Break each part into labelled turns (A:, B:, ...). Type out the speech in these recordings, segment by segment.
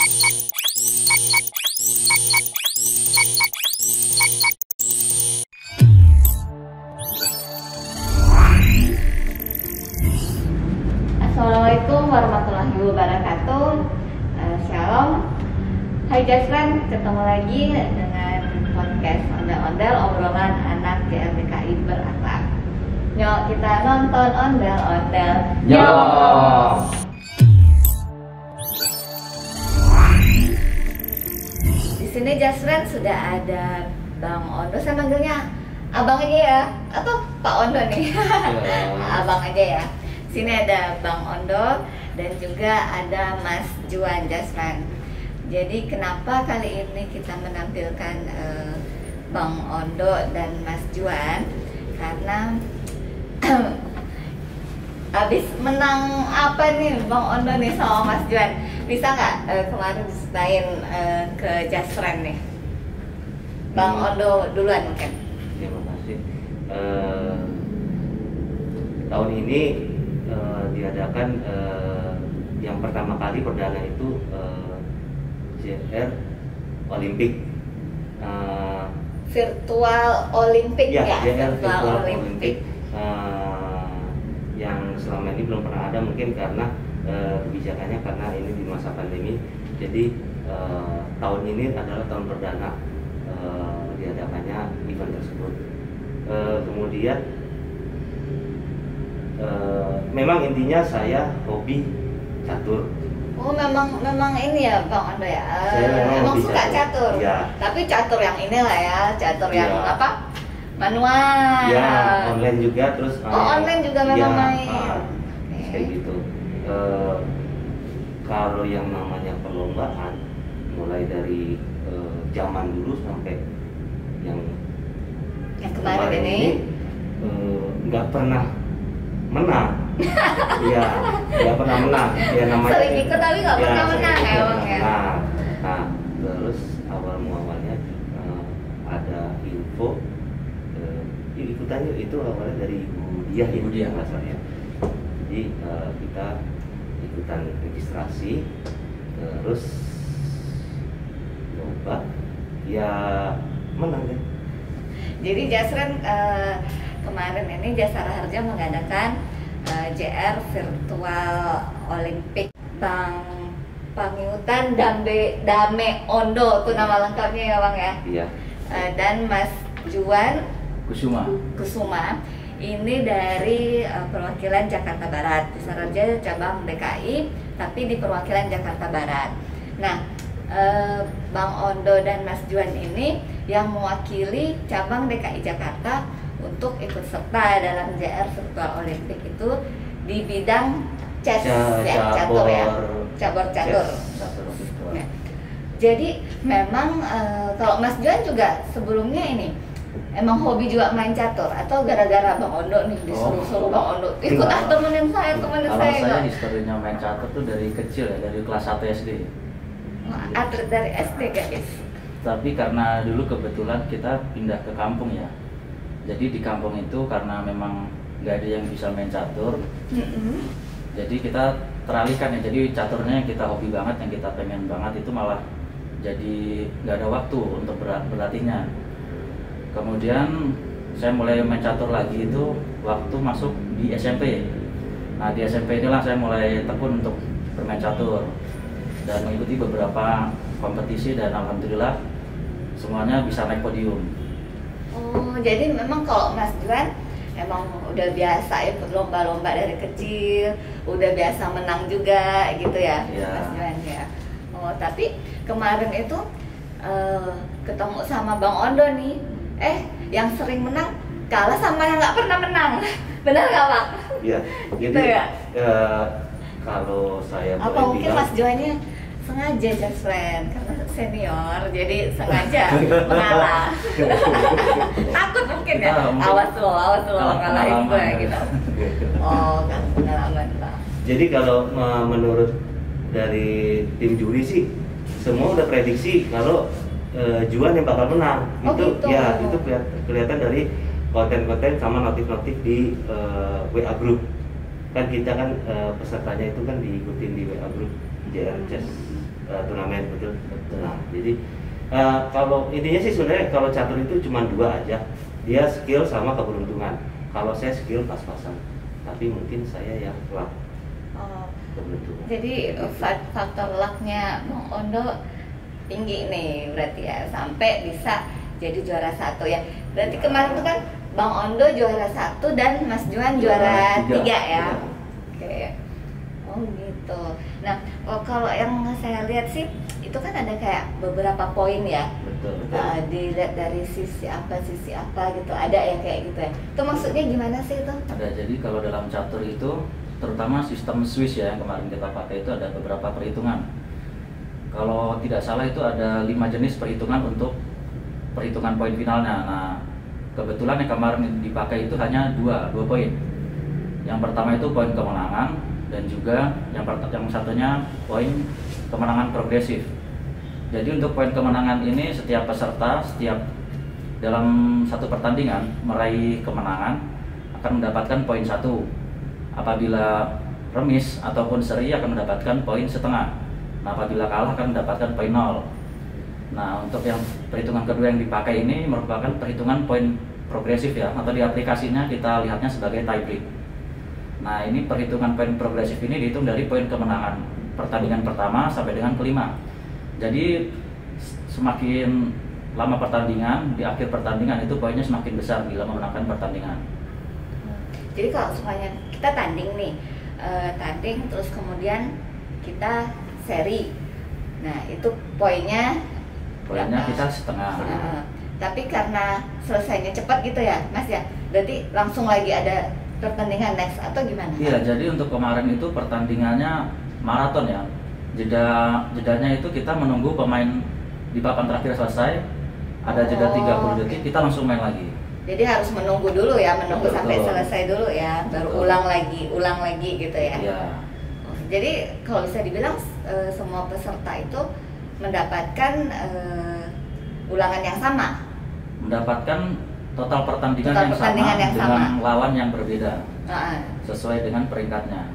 A: Assalamualaikum warahmatullahi wabarakatuh. Shalom. Hai Jasran, ketemu lagi dengan podcast Ondel-Ondel, obrolan anak JRDKI berakhlak. Yuk kita nonton ondel-ondel.
B: Yuk.
A: Di sini Jasran sudah ada Bang Ondo, saya manggilnya Abang aja ya, atau Pak Ondo nih? Abang aja ya. Sini ada Bang Ondo dan juga ada Mas Juan Jasran. Jadi kenapa kali ini kita menampilkan Bang Ondo dan Mas Juan? Karena habis menang apa nih Bang Ondo nih sama Mas Juan? Bisa nggak kemarin ceritain ke Jasran nih? Bang Ondo duluan mungkin.
B: Terima kasih. Tahun ini diadakan yang pertama kali perdana itu JR Olimpik,
A: virtual Olimpik
B: ya,
A: ya,
B: JR virtual Olimpik yang selama ini belum pernah ada, mungkin karena kebijakannya karena ini di masa pandemi. Jadi tahun ini adalah tahun perdana diadakannya event tersebut. Kemudian memang intinya saya hobi catur.
A: Oh memang ini ya Bang Ondo ya.
B: Saya
A: emang suka catur.
B: Ya.
A: Tapi catur yang inilah ya, catur yang
B: Ya.
A: apa? Manual.
B: Ya, online juga terus.
A: Online juga memang main.
B: Kayak gitu. Kalau yang namanya perlombaan, mulai dari zaman dulu sampai yang
A: kemarin ini
B: nggak pernah menang. Iya, nggak pernah menang. Ya namanya.
A: Sering ikut tapi nggak pernah menang emang ya.
B: Nah, terus awal muawalnya ada info ikutannya itu awalnya dari Ibu Diah rasanya. Jadi kita ikutan registrasi, terus coba ya menang deh.
A: Jadi Jasran kemarin ini Jasara Harja mengadakan JR Virtual Olimpik. Bang Pangiutan Dame Ondo itu nama lengkapnya ya Bang ya.
B: Iya.
A: Dan Mas Juan
C: Kusuma
A: ini dari perwakilan Jakarta Barat. Jasara Harja cabang DKI tapi di perwakilan Jakarta Barat. Nah, Bang Ondo dan Mas Juan ini yang mewakili cabang DKI Jakarta untuk ikut serta dalam JR Virtual Olimpik itu di bidang chess catur ya, cabur catur. Ya. Jadi memang kalau Mas Juan juga sebelumnya ini emang hobi juga main catur atau gara-gara Bang Ondo nih disuruh Bang Ondo ikut temenin saya.
C: Kalau saya historinya main catur tuh dari kecil ya, dari kelas 1 SD.
A: Atlet dari SD guys.
C: Tapi karena dulu kebetulan kita pindah ke kampung ya. Jadi di kampung itu karena memang nggak ada yang bisa main catur. Jadi kita teralihkan ya. Jadi caturnya yang kita hobi banget, yang kita pengen banget itu malah jadi nggak ada waktu untuk berlatihnya. Kemudian saya mulai main catur lagi itu waktu masuk di SMP. Nah di SMP inilah saya mulai tekun untuk bermain catur dan mengikuti beberapa kompetisi dan alhamdulillah semuanya bisa naik podium.
A: Oh, jadi memang kalau Mas Juan emang udah biasa ikut lomba-lomba dari kecil, udah biasa menang juga gitu ya, Mas Juan ya. Oh, tapi kemarin itu ketemu sama Bang Ondo nih, yang sering menang kalah sama yang nggak pernah menang, benar nggak Pak?
B: Iya.
A: Gitu
B: Jadi
A: ya.
B: Kalau saya
A: Apa
B: boleh
A: mungkin
B: bilang,
A: Mas Juannya sengaja Jasran karena senior jadi sengaja mengalah. Takut mungkin ya. Awas lo ngalahin gue gitu. Oh, kan pengalaman Pak.
B: jadi kalau menurut dari tim juri sih semua udah prediksi kalau Juan yang bakal menang.
A: Oh,
B: itu
A: gitu.
B: ya itu kelihatan dari konten-konten sama notif-notif di WA group. Kan kita kan pesertanya itu kan diikutin di WA group JR Chess turnamen betul.
C: Betul.
B: Nah, jadi kalau intinya sih sebenarnya kalau catur itu cuma dua aja, dia skill sama keberuntungan. Kalau saya skill pas-pasan, tapi mungkin saya yang luck
A: Oh,
B: keberuntungan.
A: jadi faktor lucknya Bang Ondo tinggi nih berarti ya, sampai bisa jadi juara 1 ya. Berarti kemarin tuh kan Bang Ondo juara 1 dan Mas Juan juara 3 ya. Oke. Oh gitu. Nah, kalau yang saya lihat sih itu kan ada kayak beberapa poin ya.
C: Betul.
A: Dilihat dari sisi apa gitu, ada yang kayak gitu ya. Itu maksudnya gimana sih itu?
C: Ada, jadi kalau dalam catur itu terutama sistem Swiss ya yang kemarin kita pakai itu ada beberapa perhitungan. Kalau tidak salah itu ada 5 jenis perhitungan untuk perhitungan poin finalnya. Nah, kebetulan yang kemarin dipakai itu hanya dua poin. Yang pertama itu poin kemenangan dan juga yang satunya poin kemenangan progresif. Jadi untuk poin kemenangan ini setiap peserta dalam satu pertandingan meraih kemenangan akan mendapatkan poin 1. Apabila remis ataupun seri akan mendapatkan poin setengah. Nah, apabila kalah akan mendapatkan poin 0. Nah, untuk yang perhitungan kedua yang dipakai ini merupakan perhitungan poin progresif ya, atau di aplikasinya kita lihatnya sebagai tie break. Nah, ini perhitungan poin progresif ini dihitung dari poin kemenangan pertandingan pertama sampai dengan kelima. Jadi semakin lama pertandingan, di akhir pertandingan itu poinnya semakin besar bila memenangkan pertandingan.
A: Jadi kalau semuanya kita tanding nih, tanding terus kemudian kita seri. Nah, itu poinnya
C: kita setengah.
A: Tapi karena selesainya cepat gitu ya, Mas ya. Berarti langsung lagi ada pertandingan next atau gimana?
C: Iya, jadi untuk kemarin itu pertandingannya maraton ya. Jedanya itu kita menunggu pemain di papan terakhir selesai, ada jeda 30 detik, kita langsung main lagi.
A: Jadi harus menunggu dulu ya, menunggu
C: Betul.
A: sampai selesai dulu ya, baru
C: Betul.
A: ulang lagi gitu ya.
C: Iya.
A: Jadi kalau bisa dibilang semua peserta itu mendapatkan ulangan yang sama.
C: Mendapatkan total pertandingan
A: Total
C: yang
A: pertandingan
C: sama
A: yang
C: dengan
A: sama.
C: lawan yang berbeda
A: Nah,
C: sesuai dengan peringkatnya.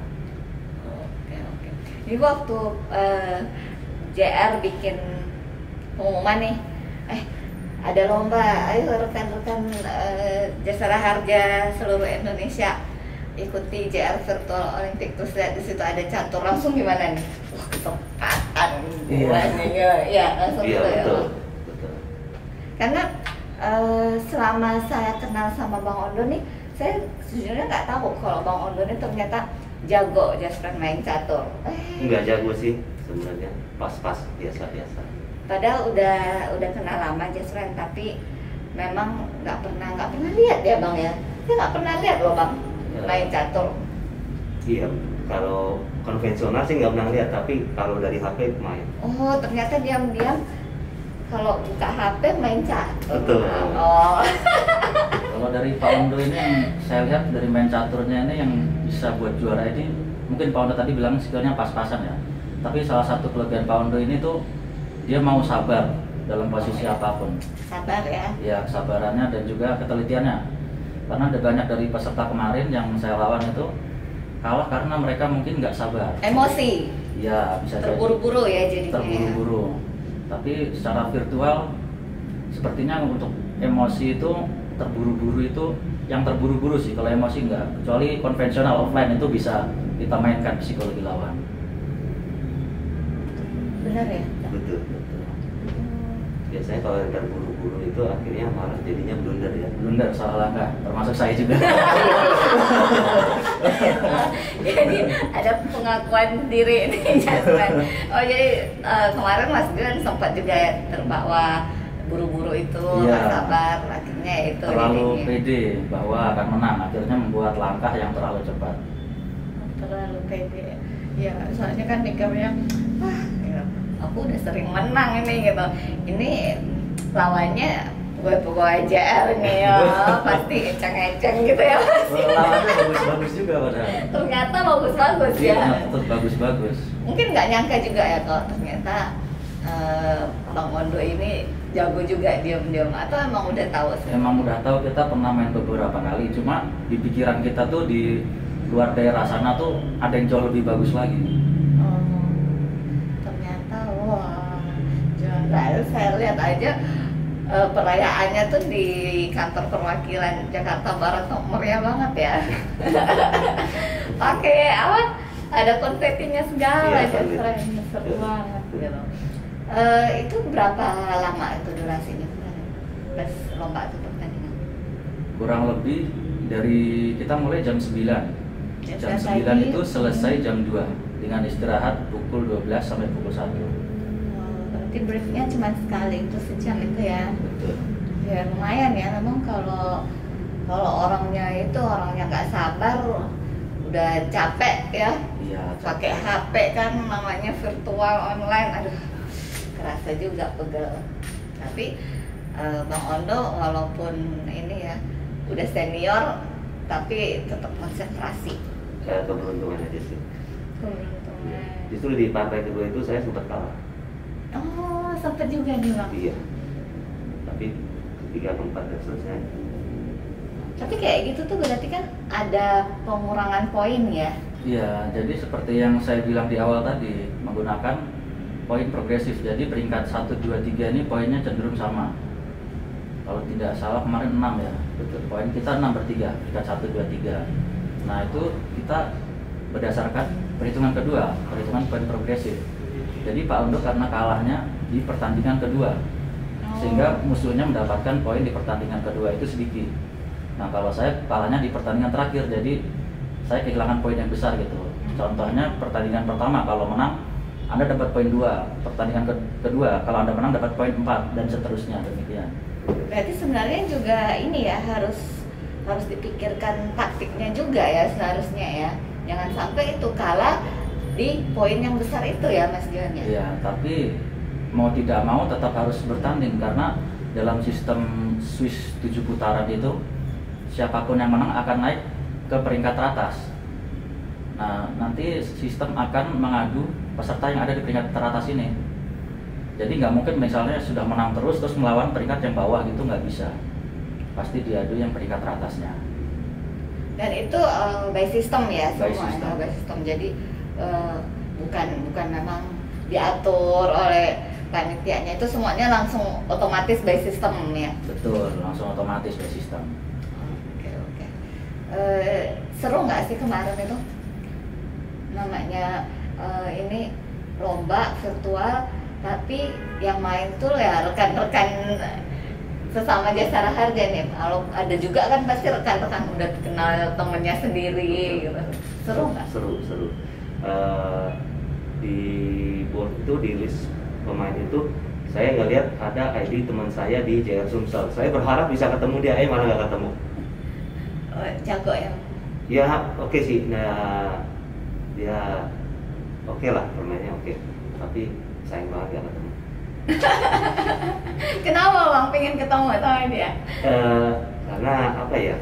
A: oke. Jadi waktu JR bikin pengumuman nih, ada lomba, ayo rekan-rekan Jasara Harja seluruh Indonesia ikuti JR Virtual Olympic, terus lihat di situ ada catur, langsung gimana nih? Wah, kesempatan gua nih ya, langsung
B: Iya
A: gitu ya.
B: betul.
A: Karena selama saya kenal sama Bang Ondo nih, saya sejujurnya nggak tahu kalau Bang Ondo ini ternyata jago Jasran main catur.
B: Nggak jago sih sebenarnya, pas-pas biasa.
A: Padahal udah kenal lama Jasran, tapi memang nggak pernah lihat ya Bang ya. Saya nggak pernah lihat loh Bang main catur.
B: Iya, kalau konvensional sih nggak pernah lihat, tapi kalau dari HP main.
A: Oh, ternyata diam-diam kalau buka HP main catur.
B: Betul.
A: Oh.
C: Kalau dari Pak Ondo ini yang saya lihat dari main caturnya ini yang bisa buat juara ini, mungkin Pak Ondo tadi bilang skillnya pas-pasan ya. Tapi salah satu kelebihan Pak Ondo ini tuh dia mau sabar dalam posisi apapun.
A: Sabar ya.
C: Ya, kesabarannya dan juga ketelitiannya. Karena ada banyak dari peserta kemarin yang saya lawan itu kalah karena mereka mungkin nggak sabar.
A: Emosi.
C: Ya, bisa jadi.
A: Terburu-buru ya jadinya.
C: Terburu-buru. Tapi secara virtual sepertinya untuk emosi itu terburu-buru itu yang terburu-buru sih, kalau emosi enggak. Kecuali konvensional offline itu bisa kita mainkan psikologi lawan.
A: Benar ya?
B: Betul. Biasanya kalau yang terburu-buru itu akhirnya malah jadinya blunder ya.
C: Blunder, salah langkah, termasuk saya juga.
A: Jadi ada pengakuan diri nih Jasran. Oh jadi kemarin Mas Juan sempat juga terbawa buru-buru itu,
C: Iya.
A: nggak sabar, akhirnya itu
C: Terlalu
A: jadinya.
C: pede bahwa akan menang, akhirnya membuat langkah yang terlalu cepat.
A: Terlalu pede. Ya soalnya kan mikirnya, wah ya, aku udah sering menang ini gitu. Ini lawannya pegawai JR nih ya, pasti eceng-eceng gitu ya.
C: Lawannya bagus-bagus juga padahal.
A: Ternyata bagus-bagus ya.
C: Terus bagus-bagus.
A: Mungkin nggak nyangka juga ya kalau ternyata Bang Ondo ini jago juga diam-diam, atau emang udah tahu sih?
C: Emang udah tahu, kita pernah main beberapa kali, cuma di pikiran kita tuh di luar daerah sana tuh ada yang jauh lebih bagus lagi.
A: Oh, ternyata Nah, saya lihat aja perayaannya tuh di kantor perwakilan Jakarta Barat tuh meriah banget ya. Pakai apa? Ada konfetinya segala,
B: Iya,
A: keren, seru banget gitu. Itu berapa lama itu durasinya pas lomba itu pertandingan?
C: Kurang lebih dari kita mulai jam 9. Jam 9 itu selesai jam 2 dengan istirahat pukul 12 sampai pukul 1.
A: Berarti breaknya cuma sekali itu sejam itu ya?
C: Betul.
A: Ya lumayan ya, memang kalau orangnya nggak sabar, udah capek ya,
C: Iya.
A: pakai HP kan namanya virtual online, aduh kerasa juga pegel. Tapi Bang Ondo walaupun ini ya udah senior, tapi tetap konsentrasi.
B: Keberuntungan aja sih.
A: Keberuntungan.
B: Justru di partai kedua itu saya sempat kalah.
A: Oh, sempet juga nih Bang.
B: Iya. Tapi ketiga keempat dan selesai.
A: Tapi kayak gitu tuh berarti kan ada pengurangan poin ya?
C: Iya, jadi seperti yang saya bilang di awal tadi, menggunakan poin progresif. Jadi peringkat 1, 2, 3 ini poinnya cenderung sama. Kalau tidak salah kemarin 6 ya.
B: Betul.
C: Poin kita 6/3, peringkat 1, 2, 3. Nah, itu kita berdasarkan perhitungan kedua, perhitungan poin progresif. Jadi Pak Ondo karena kalahnya di pertandingan kedua, sehingga musuhnya mendapatkan poin di pertandingan kedua itu sedikit. Nah, kalau saya kalahnya di pertandingan terakhir, jadi saya kehilangan poin yang besar gitu. Contohnya pertandingan pertama kalau menang Anda dapat poin 2, pertandingan kedua kalau Anda menang dapat poin 4 dan seterusnya demikian.
A: Berarti sebenarnya juga ini ya harus dipikirkan taktiknya juga ya seharusnya ya. Jangan sampai itu kalah di poin yang besar itu ya Mas Johan ya.
C: Iya, tapi mau tidak mau tetap harus bertanding karena dalam sistem Swiss 7 putaran itu siapapun yang menang akan naik ke peringkat teratas. Nah, nanti sistem akan mengadu peserta yang ada di peringkat teratas ini. Jadi nggak mungkin misalnya sudah menang terus melawan peringkat yang bawah gitu, nggak bisa. Pasti diadu yang peringkat teratasnya.
A: Dan itu by system ya
C: By
A: semua
C: system.
A: by system. Jadi bukan memang diatur oleh panitianya, itu semuanya langsung otomatis by system ya.
C: Betul, langsung otomatis by sistem.
A: Oke. Seru nggak sih kemarin itu? Namanya ini lomba virtual, tapi yang main tuh ya rekan-rekan sesama jasa harja nih. Kalau ada juga kan pasti rekan-rekan udah kenal temennya sendiri gitu. Seru nggak?
B: Seru. Di board itu, di list pemain itu saya nggak lihat ada ID teman saya di JR Sumsel. Saya berharap bisa ketemu dia, malah nggak ketemu.
A: Jago ya?
B: Ya oke sih, nah dia oke lah, permainnya oke. Tapi sayang banget nggak ketemu.
A: Kenapa Bang pengen ketemu sama dia?
B: Karena apa ya,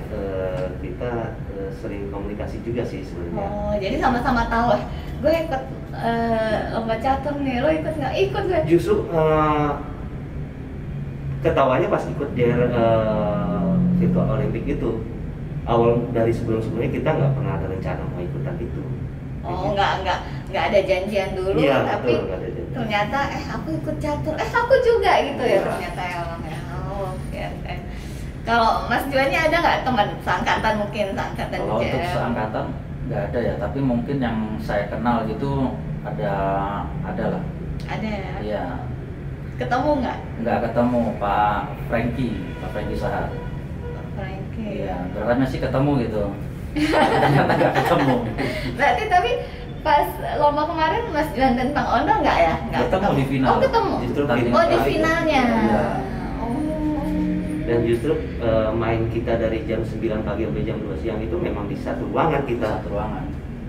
B: kita sering komunikasi juga sih sebenarnya.
A: Oh, jadi sama-sama tahu. Gue ikut lomba catur nih, lo ikut nggak? Ikut gue.
B: Justru ketawanya pas ikut virtual Olympic itu, awal dari sebelumnya kita nggak pernah ada rencana mau ikutan itu.
A: Oh, nggak ada janjian dulu,
B: Iya,
A: tapi
B: betul, nggak ada janjian.
A: ternyata aku ikut catur, aku juga gitu ya
B: Iya.
A: ternyata ya Bang ya. Oh, oke. Kalau Mas Juannya ada nggak teman seangkatan mungkin seangkatan
C: Kalau untuk
A: JR?
C: seangkatan nggak ada ya, tapi mungkin yang saya kenal gitu ada lah.
A: Ada ya.
C: Iya,
A: Ketemu nggak?
C: nggak ketemu Pak Frankie Sahar.
A: Frankie.
C: Iya, berharapnya sih ketemu gitu. Ternyata nggak ketemu.
A: Berarti tapi pas lomba kemarin Mas Juan dan Bang Ondo nggak ya? Nggak
C: Ketemu di final.
A: Oh, ketemu.
B: Justru
C: Tadi-
A: Oh, di
B: final.
A: finalnya.
C: Iya.
A: Oh.
B: Dan justru main kita dari jam 9 pagi sampai jam 2 siang itu memang di satu ruangan kita.
C: Satu ruangan.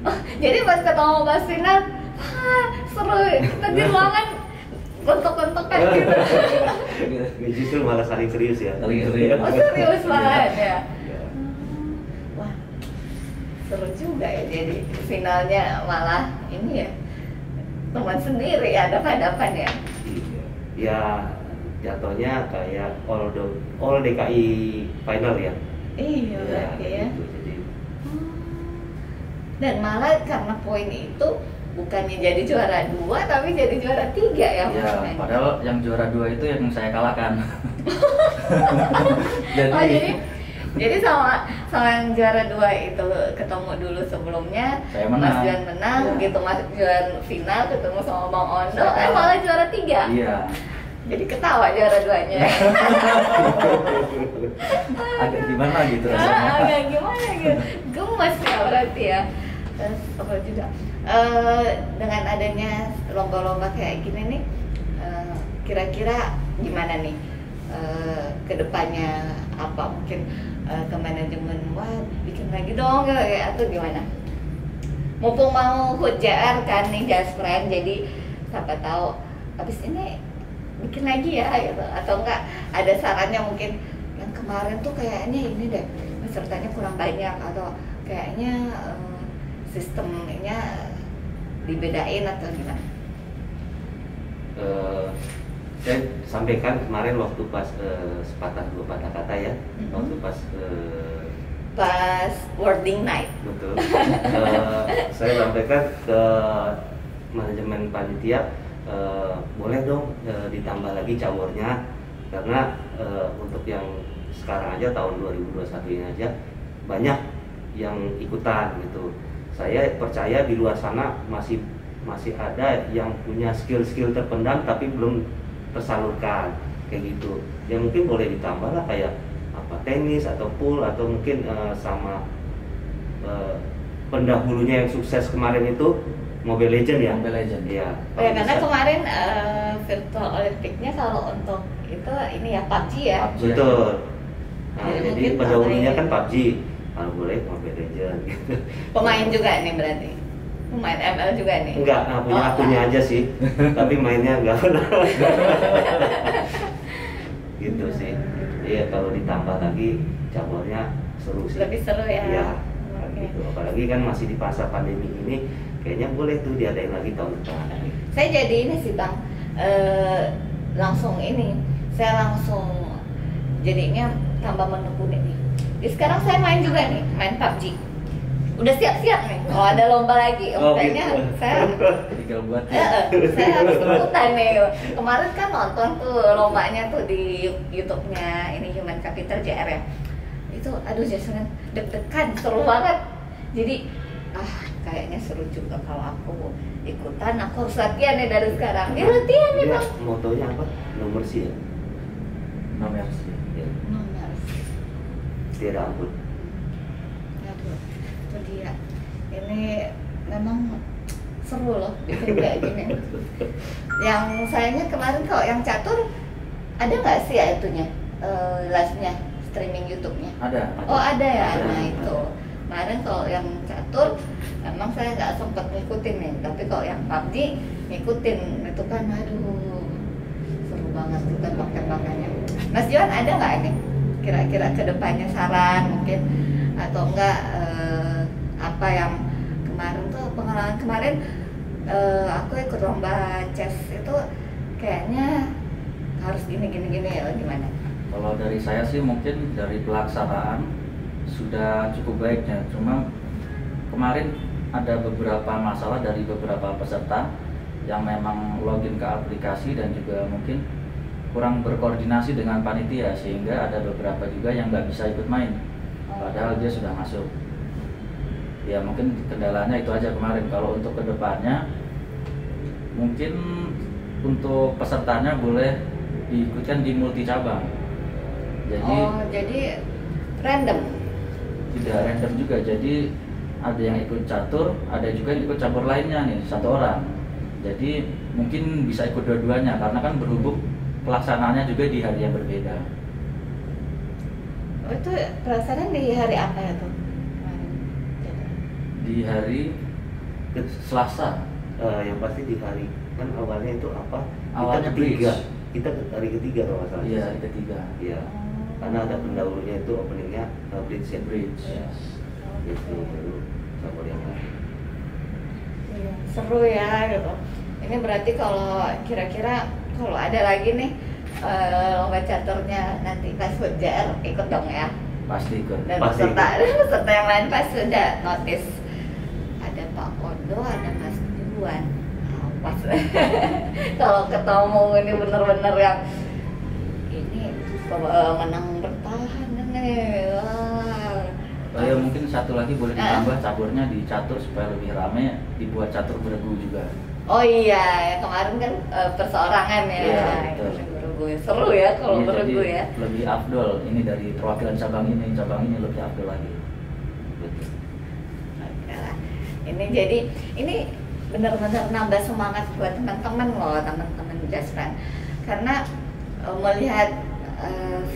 A: Oh, jadi pas ketemu Mas final, wah seru. Kita di ruangan gontok-gontokan gitu.
B: Justru malah saling serius ya.
C: Saling serius.
A: Oh, serius banget ya.
B: Iya.
A: Wah, seru juga ya. Jadi finalnya malah ini ya teman sendiri hadapan ya.
B: Ya jatuhnya kayak all DKI final ya.
A: Iya berarti ya.
B: gitu. Jadi
A: Dan malah karena poin itu bukannya jadi juara 2 tapi jadi juara 3 ya?
C: Ya, padahal yang juara 2 itu yang saya kalahkan.
A: Jadi sama yang juara 2 itu ketemu dulu sebelumnya,
C: saya menang.
A: Mas Juan menang,
C: Ya.
A: gitu Mas Juan final ketemu sama Bang Ondo, malah juara 3.
C: Iya.
A: Jadi ketawa juara 2-nya.
C: Agak gimana gitu rasanya.
A: Agak gimana gitu, gemes ya berarti ya. Terus apa juga, dengan adanya lomba-lomba kayak gini nih, kira-kira gimana nih kedepannya, apa mungkin ke manajemen, wah bikin lagi dong kayak atau gimana? Mumpung mau HUT JR kan nih Jaspren, jadi siapa tahu habis ini bikin lagi ya gitu, atau enggak ada sarannya mungkin yang kemarin tuh kayaknya ini deh pesertanya kurang banyak, atau kayaknya sistemnya dibedain atau gimana?
B: Saya sampaikan kemarin waktu pas sepatah dua patah kata ya, waktu pas
A: wording night.
B: betul. Saya sampaikan ke manajemen panitia, boleh dong ditambah lagi cawornya, karena untuk yang sekarang aja tahun 2021 ini aja banyak yang ikutan gitu. Saya percaya di luar sana masih ada yang punya skill terpendam tapi belum tersalurkan kayak gitu. Yang mungkin boleh ditambah lah kayak apa, tenis atau pool, atau mungkin sama pendahulunya yang sukses kemarin itu Mobile Legend ya.
C: Mobile Legend.
B: Iya.
A: Ya, karena kemarin virtual Olimpicnya kalau untuk itu ini ya PUBG ya.
B: Betul. Nah,
A: Jadi
B: jadi
A: mungkin
B: pendahulunya
A: pemain-
B: kan PUBG, kalau boleh Mobile Legend gitu.
A: Pemain juga nih berarti. Pemain ML juga nih.
B: Enggak, punya akunnya aja sih, tapi mainnya enggak pernah. Gitu sih. Iya, kalau ditambah lagi caburnya seru sih.
A: Lebih seru ya.
B: Iya.
A: Oke.
B: Gitu. Apalagi kan masih di masa pandemi ini, kayaknya boleh tuh diadain lagi tahun depan.
A: Saya jadi ini sih Bang, saya langsung jadinya tambah menekuni nih. Jadi sekarang saya main juga nih, main PUBG. Udah siap-siap nih, kalau ada lomba lagi, makanya
B: gitu.
A: saya
C: Tinggal buat
A: saya harus ikutan nih. Kemarin kan nonton tuh lombanya tuh di YouTube-nya ini Human Capital JR ya. Itu aduh jasanya deg-degan, seru banget. Jadi kayaknya seru juga kalau aku ikutan, aku harus latihan nih dari sekarang. Dia latihan nih
B: Dia
A: Bang.
B: motonya apa? Nomor sih ya.
C: nomor sih.
B: Ya.
A: Nomor.
B: Tiada ampun.
A: Aduh, itu dia. Ini memang seru loh bikin kayak gini. Yang sayangnya kemarin kalau yang catur ada nggak sih ya itunya live-nya, streaming YouTube-nya?
C: Ada.
A: Oh ada ya,
B: Ada.
A: nah itu. Kemarin kalau yang catur, emang saya nggak sempat ngikutin nih. Tapi kalau yang PUBG ngikutin itu kan, aduh seru banget tuh tembak-tembakannya. Mas Johan ada nggak ini? Kira-kira kedepannya saran mungkin, atau enggak apa yang kemarin tuh pengalaman kemarin aku ikut lomba chess itu kayaknya harus gini ya, gimana?
C: Kalau dari saya sih mungkin dari pelaksanaan sudah cukup baiknya. Cuma kemarin ada beberapa masalah dari beberapa peserta yang memang login ke aplikasi dan juga mungkin kurang berkoordinasi dengan panitia, sehingga ada beberapa juga yang nggak bisa ikut main padahal dia sudah masuk. Ya mungkin kendalanya itu aja kemarin. Kalau untuk kedepannya mungkin untuk pesertanya boleh diikutkan di multi cabang.
A: Jadi random.
C: Tidak random juga, jadi ada yang ikut catur, ada juga yang ikut cabur lainnya nih, satu orang. Jadi mungkin bisa ikut dua-duanya karena kan berhubung pelaksanaannya juga di hari yang berbeda.
A: Oh, itu pelaksanaan di hari apa ya tuh?
C: Di hari Selasa.
B: Yang pasti di hari, kan awalnya itu apa?
C: Awalnya
B: kita ketiga.
C: bridge.
B: Kita hari ketiga kalau nggak salah.
C: Iya, hari ketiga.
B: Iya. Karena ada pendahulunya itu openingnya bridge ya.
C: Bridge.
A: Iya.
B: Itu baru cabur yang lain.
A: Iya, seru ya gitu. Ini berarti kalau kira-kira kalau ada lagi nih lomba caturnya nanti pas HUT JR ikut dong ya.
C: Pasti ikut.
A: Dan
B: Pasti
A: peserta yang lain pasti sudah notice. Ada Pak Ondo, ada Mas duluan. Pas kalau ketemu ini bener-bener yang ini menang bertahan nih.
C: Oh ya, mungkin satu lagi boleh ditambah caturnya di catur supaya lebih rame, dibuat catur beregu juga.
A: Oh iya, kemarin kan perseorangan ya.
C: Iya, betul.
A: Beregu. Seru ya kalau
C: Iya,
A: beregu
C: jadi
A: ya.
C: lebih afdol. Ini dari perwakilan cabang ini lebih afdol lagi. Betul.
A: Oke lah. Ini jadi ini benar-benar nambah semangat buat teman-teman loh, teman-teman Just Friends. Karena melihat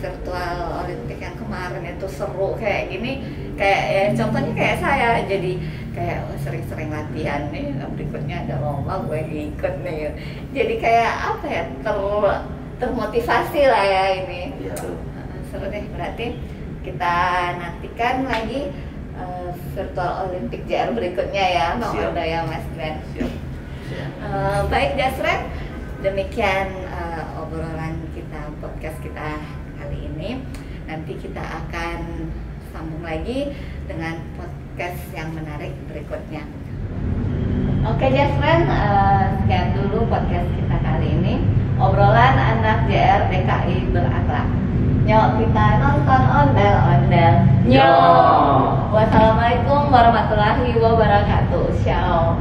A: virtual Olimpik yang kemarin itu seru kayak gini, kayak ya, contohnya kayak saya jadi kayak sering-sering latihan nih, berikutnya ada lomba gue ikut nih, jadi kayak apa ya, termotivasi lah ya ini.
C: Iya.
A: Seru deh, berarti kita nantikan lagi virtual Olimpik JR berikutnya ya, Bang Ondo ya Mas Glenn.
B: Siap.
A: Baik Just Friends, demikian obrolan kita, podcast kita kali ini. Nanti kita akan sambung lagi dengan podcast yang menarik berikutnya. Oke Just Friends, sekian dulu podcast kita kali ini, obrolan anak JR DKI berakhlak. Nyok kita nonton ondel-ondel. Nyok. Wassalamualaikum warahmatullahi wabarakatuh. Ciao.